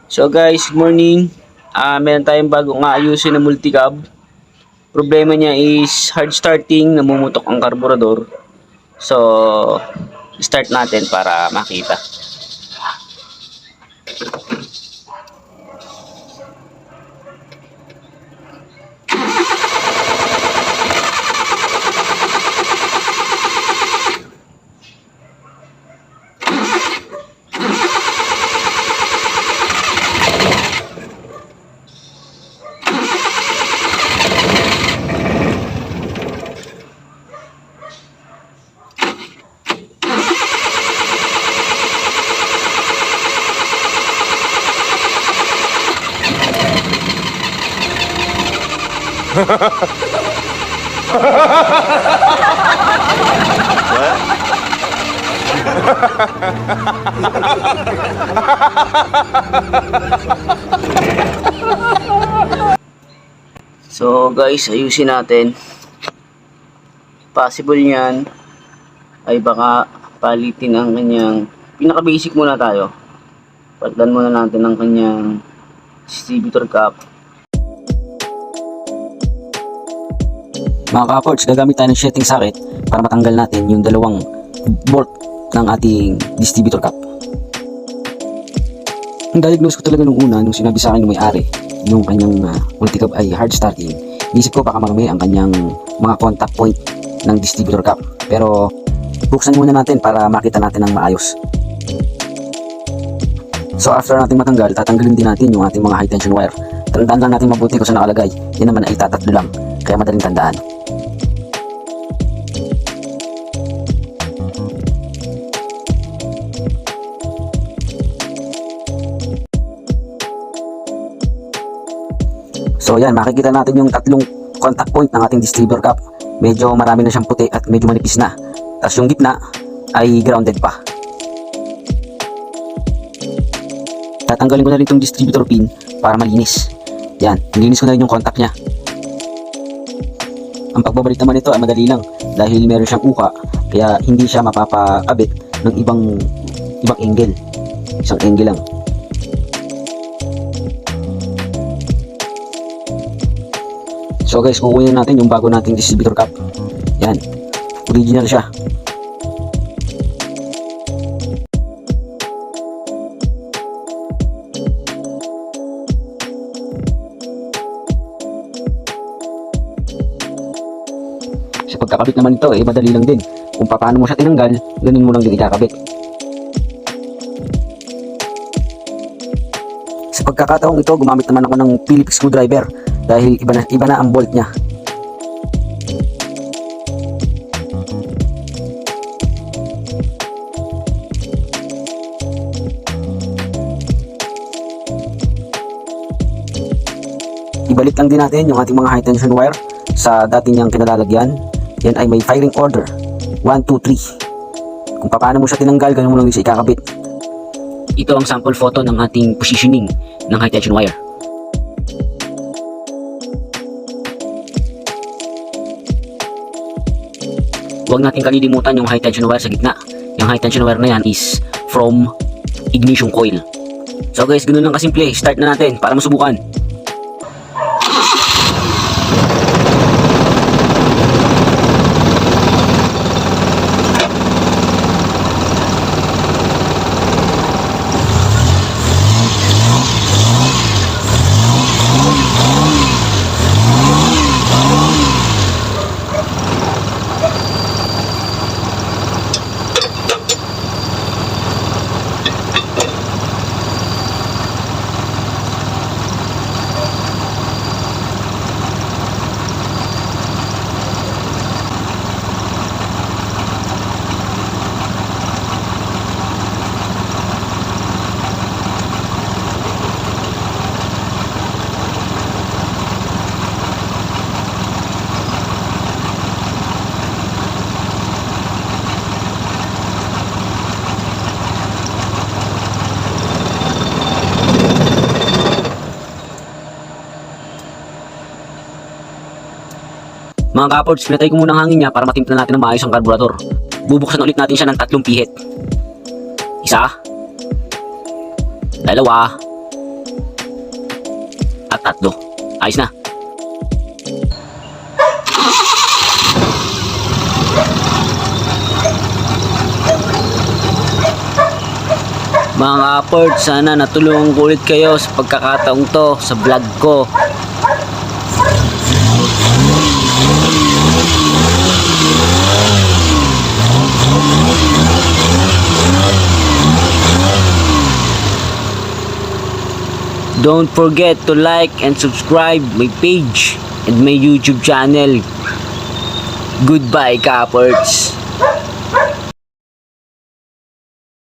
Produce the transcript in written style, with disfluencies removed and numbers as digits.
So guys, good morning. Meron tayong bagong aayusin na multicab. Problema niya is hard starting, namumutok ang karburador. So, start natin para makita. So guys, ayusin natin. Possible niyan ay baka palitin ang kanyang pinaka-basic muna tayo. Palitan muna natin ang kanyang distributor cap. Mga ka-ports, gagamit tayo ng sheeting socket para matanggal natin yung dalawang bolt ng ating distributor cap. Ang diagnose ko talaga nung una, nung sinabi sa akin ng may-ari, yung kanyang multicab ay hard starting, inisip ko baka marami ang kanyang mga contact point ng distributor cap. Pero buksan muna natin para makita natin ng maayos. So after natin matanggal, tatanggalin din natin yung ating mga high tension wire. Tandaan lang natin mabuti kung saan nakalagay. Yan naman ay tatatlo lang, kaya madaling tandaan. So yan, makikita natin yung tatlong contact point ng ating distributor cap. Medyo marami na siyang puti at medyo manipis na. Tapos yung gitna ay grounded pa. Tatanggalin ko na rin itong distributor pin para malinis. Yan, nilinis ko na rin yung contact niya. Ang pagbabalik naman nito ay madali lang dahil meron siyang uka, kaya hindi siya mapapakabit ng ibang angle. Isang angle lang. So guys, kukunin natin yung bago nating distributor cap. Yan, original siya. Sa pagkakabit naman ito, madali lang din. Kung paano mo siya tinanggal, ganun mo lang din ikakabit. Sa pagkakataong ito, gumamit naman ako ng Phillips screwdriver dahil iba na ang bolt niya. Ibalik lang din natin yung ating mga high tension wire sa dati niyang kinalalagyan. Yan ay may firing order 1, 2, 3. Kung paano mo siya tinanggal, ganun mo lang siya ikakabit. Ito ang sample photo ng ating positioning ng high tension wire. Huwag natin kalilimutan yung high tension wire sa gitna. Yung high tension wire na yan is from ignition coil. So guys, ganun lang kasimple. Start na natin para masubukan. Mga kaports, pinatay ko muna ang hangin niya para matimpla natin ng maayos ang karburador. Bubuksan ulit natin siya ng 3 pihit. Isa, dalawa, Tatlo. Ayos na. Mga kaport, sana natulungan ko ulit kayo sa pagkakataong to sa vlog ko. Don't forget to like and subscribe my page and my YouTube channel. Goodbye, kaports.